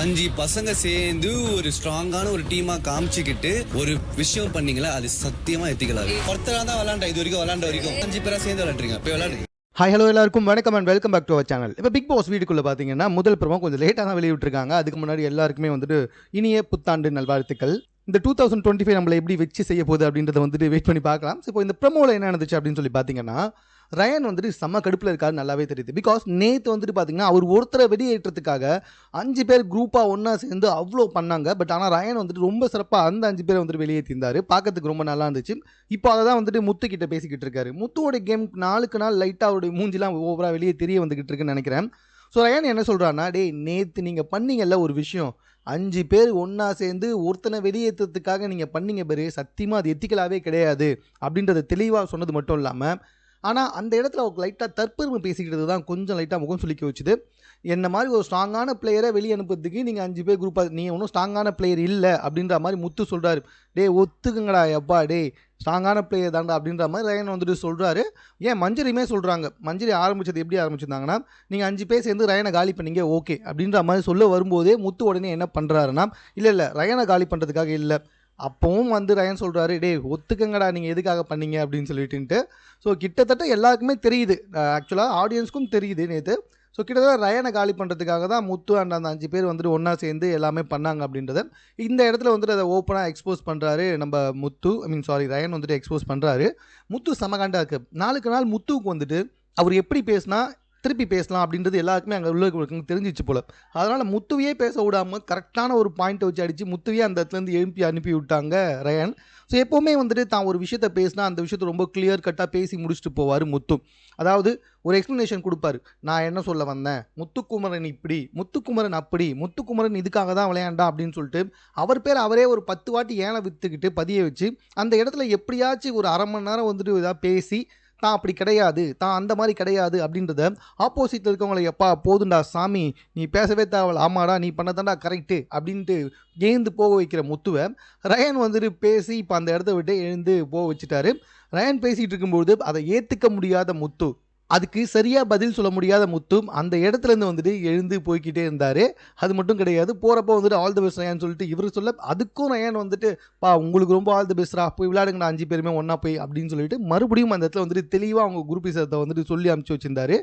5 பசங்க சேர்ந்து ஒரு ஸ்ட்ராங்கான ஒரு டீமா காமிச்சுக்கிட்டு ஒரு விஷயம் பண்ணீங்களா, அது சத்தியமா எத்திக்கலாது. ஒருத்தரா தான் விளையாண்ட இது வரைக்கும், விளையாண்ட வரைக்கும் 5 பேரா சேர்ந்து விளையாடுறீங்க, போய் விளையாடுங்க. ஹாய் ஹலோ எல்லாருக்கும் வணக்கம் and welcome back to our channel. இப்போ பிக் பாஸ் வீட்டுக்குள்ளே பார்த்தீங்கன்னா முதல் ப்ரோமோ கொஞ்சம் லேட்டாக தான் வெளியிட்டிருக்காங்க. அதுக்கு முன்னாடி எல்லாருக்குமே வந்துட்டு இனிய புத்தாண்டு நல்வாழ்த்துக்கள். இந்த 2025 நம்மளை எப்படி வச்சு செய்ய போகுது அப்படின்றத வந்துட்டு வெயிட் பண்ணி பார்க்கலாம். இப்போ இந்த ப்ரோமோவில் என்ன நடந்துச்சு அப்படின்னு சொல்லி பார்த்தீங்கன்னா, ரயன் வந்துட்டு செம்ம கடுப்பில் இருக்காரு, நல்லாவே தெரியுது. பிகாஸ் நேற்று வந்துட்டு பார்த்தீங்கன்னா அவர் ஒருத்தரை வெளியேற்றத்துக்காக 5 பேர் குரூப்பாக ஒன்றா சேர்ந்து அவ்வளோ பண்ணாங்க. பட் ஆனால் ரயன் வந்துட்டு ரொம்ப சிறப்பாக அந்த 5 பேரை வந்துட்டு வெளியேற்றிருந்தார். பார்க்கறதுக்கு ரொம்ப நல்லா இருந்துச்சு. இப்போ அதை தான் வந்துட்டு முத்து கிட்ட பேசிக்கிட்டு இருக்காரு. முத்துவோட கேம் நாளுக்கு நாள் லைட்டாக அவருடைய மூஞ்சிலாம் ஓவராக வெளியே தெரிய வந்துக்கிட்டு இருக்குன்னு நினைக்கிறேன். ஸோ ரயன் என்ன சொல்கிறான்னா, டேய் நேற்று நீங்கள் பண்ணீங்கல்ல ஒரு விஷயம், 5 பேர் ஒன்றா சேர்ந்து ஒருத்தனை வெளியேற்றத்துக்காக நீங்கள் பண்ணீங்க பாரு, சத்தியமாக அது எத்திக்கலாகவே கிடையாது அப்படின்றத தெளிவாக சொன்னது மட்டும் இல்லாமல், ஆனால் அந்த இடத்துல அவருக்கு லைட்டாக தற்பெருமை பேசிக்கிட்டது தான் கொஞ்சம் லைட்டாக முகம் சுளிக்க வச்சுது. என்ன மாதிரி ஒரு ஸ்ட்ராங்கான பிளேயரை வெளியே அனுப்புறதுக்கு நீங்கள் 5 பேர் குரூப்பாக, நீ ஒன்றும் ஸ்ட்ராங்கான பிளேயர் இல்லை அப்படின்ற மாதிரி முத்து சொல்கிறாரு. டே ஒத்துக்குங்கடா எப்பா, டே ஸ்ட்ராங்கான பிளேயர் தாண்டா அப்படின்ற மாதிரி ரயன் வந்துட்டு சொல்கிறாரு. ஏன் மஞ்சரியுமே சொல்கிறாங்க. மஞ்சரி ஆரம்பித்தது எப்படி ஆரம்பிச்சிருந்தாங்கன்னா, நீங்கள் 5 பேர் சேர்ந்து ரயனை காலி பண்ணீங்க ஓகே அப்படின்ற மாதிரி சொல்ல வரும்போதே முத்து உடனே என்ன பண்ணுறாருன்னா, இல்லை ரயனை காலி பண்ணுறதுக்காக இல்லை, அப்பவும் வந்து ரயன் சொல்கிறாரு, டே ஒத்துக்கங்கடா நீங்கள் எதுக்காக பண்ணீங்க அப்படின்னு சொல்லிட்டுன்ட்டு. ஸோ கிட்டத்தட்ட எல்லாருக்குமே தெரியுது, ஆக்சுவலாக ஆடியன்ஸ்க்கும் தெரியுது நேற்று. ஸோ கிட்டத்தட்ட ரயனை காலி பண்ணுறதுக்காக தான் முத்து அண்ட் அந்த 5 பேர் வந்துட்டு ஒன்றா சேர்ந்து எல்லாமே பண்ணாங்க அப்படின்றத இந்த இடத்துல வந்துட்டு அதை ஓப்பனாக எக்ஸ்போஸ் பண்ணுறாரு நம்ம முத்து. ரயன் வந்துட்டு எக்ஸ்போஸ் பண்ணுறாரு. முத்து சமகாண்டா இருக்குது. நாளுக்கு நாள் முத்துவுக்கு வந்துட்டு அவர் எப்படி பேசினா திருப்பி பேசலாம் அப்படின்றது எல்லாருக்குமே அங்கே உள்ள தெரிஞ்சிச்சு போல். அதனால் முத்துவையே பேச விடாமல் கரெக்டான ஒரு பாயிண்ட்டை வச்சு அடித்து முத்துவையே அந்த இடத்துலேருந்து அனுப்பி விட்டாங்க ரயன். ஸோ எப்போவுமே வந்துட்டு தான் ஒரு விஷயத்தை பேசினா அந்த விஷயத்தை ரொம்ப கிளியர் கட்டாக பேசி முடிச்சுட்டு போவார் முத்து. அதாவது ஒரு எக்ஸ்ப்ளனேஷன் கொடுப்பாரு. நான் என்ன சொல்ல வந்தேன், முத்துக்குமரன் இப்படி, முத்துக்குமரன் அப்படி, முத்துக்குமரன் இதுக்காக தான் விளையாண்டா அப்படின்னு சொல்லிட்டு அவர் பேர் அவரே ஒரு 10 வாட்டி ஏனை விற்றுக்கிட்டு பதிய வச்சு அந்த இடத்துல எப்படியாச்சும் ஒரு அரை மணி நேரம் வந்துட்டு இதாக பேசி தான் அப்படி கிடையாது, தான் அந்த மாதிரி கிடையாது அப்படின்றத ஆப்போசிட்டில் இருக்கவங்களை, எப்பா போதுண்டா சாமி நீ பேசவே தேவை, ஆமாடா நீ பண்ணதாண்டா கரெக்டு அப்படின்ட்டு எழுந்து போக வைக்கிற முத்துவை ரயன் வந்துட்டு பேசி இப்போ அந்த இடத்த விட்டு எழுந்து போக வச்சுட்டாரு. ரயன் பேசிகிட்டு இருக்கும்போது அதை ஏற்றுக்க முடியாத முத்து, அதுக்கு சரியாக பதில் சொல்ல முடியாத முத்து அந்த இடத்துலேருந்து வந்துட்டு எழுந்து போய்கிட்டே இருந்தார். அது மட்டும் கிடையாது, போகிறப்போ வந்துட்டு ஆல் தி பெஸ்ட் ரயான்னு சொல்லிட்டு இவர் சொல்ல, அதுக்கும் ரயான் வந்துட்டு உங்களுக்கு ரொம்ப ஆல் தி பெஸ்ட்ரா, போய் விளையாடுங்கண்ணா 5 பேருமே ஒன்றா போய் அப்படின்னு சொல்லிட்டு மறுபடியும் அந்த இடத்துல வந்துட்டு தெளிவாக அவங்க குரூப் விஷயத்தை வந்துட்டு சொல்லி அனுப்பிச்சி வச்சிருந்தாரு.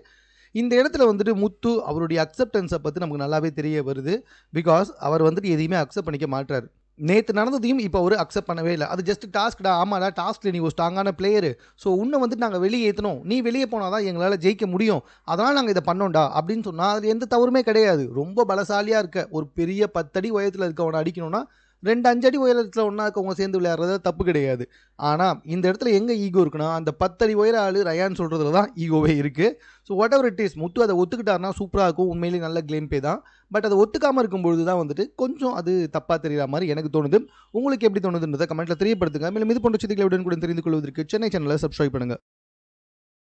இந்த இடத்துல வந்துட்டு முத்து அவருடைய அக்செப்டன்ஸை பற்றி நமக்கு நல்லாவே தெரிய வருது. பிகாஸ் அவர் வந்துட்டு எதையுமே அக்செப்ட் பண்ணிக்க மாட்டார். நேற்று நடந்ததையும் இப்போ அவர் அக்செப்ட் பண்ணவே இல்லை. அது ஜஸ்ட் டாஸ்க்டா, ஆமாடா டாஸ்கில் நீ ஒரு ஸ்ட்ராங்கான பிளேயரு, ஸோ உன்னை வந்துட்டு நாங்கள் வெளியே ஏற்றணும், நீ வெளியே போனால் தான் எங்களால் ஜெயிக்க முடியும், அதனால் நாங்கள் இதை பண்ணோம்டா அப்படின்னு சொன்னால் அது எந்த தவறுமே கிடையாது. ரொம்ப பலசாலியாக இருக்க ஒரு பெரிய 10 அடி உயரத்தில் இருக்கவனை அடிக்கணும்னா 2 5 அடி உயரத்தில் ஒன்றா இருக்கவங்க சேர்ந்து விளையாடுறது தப்பு கிடையாது. ஆனால் இந்த இடத்துல எங்கே ஈகோ இருக்குன்னா, அந்த 10 அடி உயர ஆள் ரயான் சொல்கிறதுல தான் ஈகோவே இருக்குது. So whatever it is, Muthu அதை ஒத்துக்கிட்டாருன்னா சூப்பராக இருக்கும், உண்மையிலேயே நல்ல கேம் பே தான். பட் அதை ஒத்துக்காமல் இருக்கும்பொழுது தான் வந்துட்டு கொஞ்சம் அது தப்பாக தெரிகிற மாதிரி எனக்கு தோணுது. உங்களுக்கு எப்படி தோணுதுன்றதை கமெண்ட்டில் தெரியப்படுத்துங்க. மேலும் இது போன்ற செய்திகளை உடனுக்குடன் தெரிந்து கொள்வதற்கு சென்னை சேனலை சப்ஸ்கிரைப் பண்ணுங்கள்.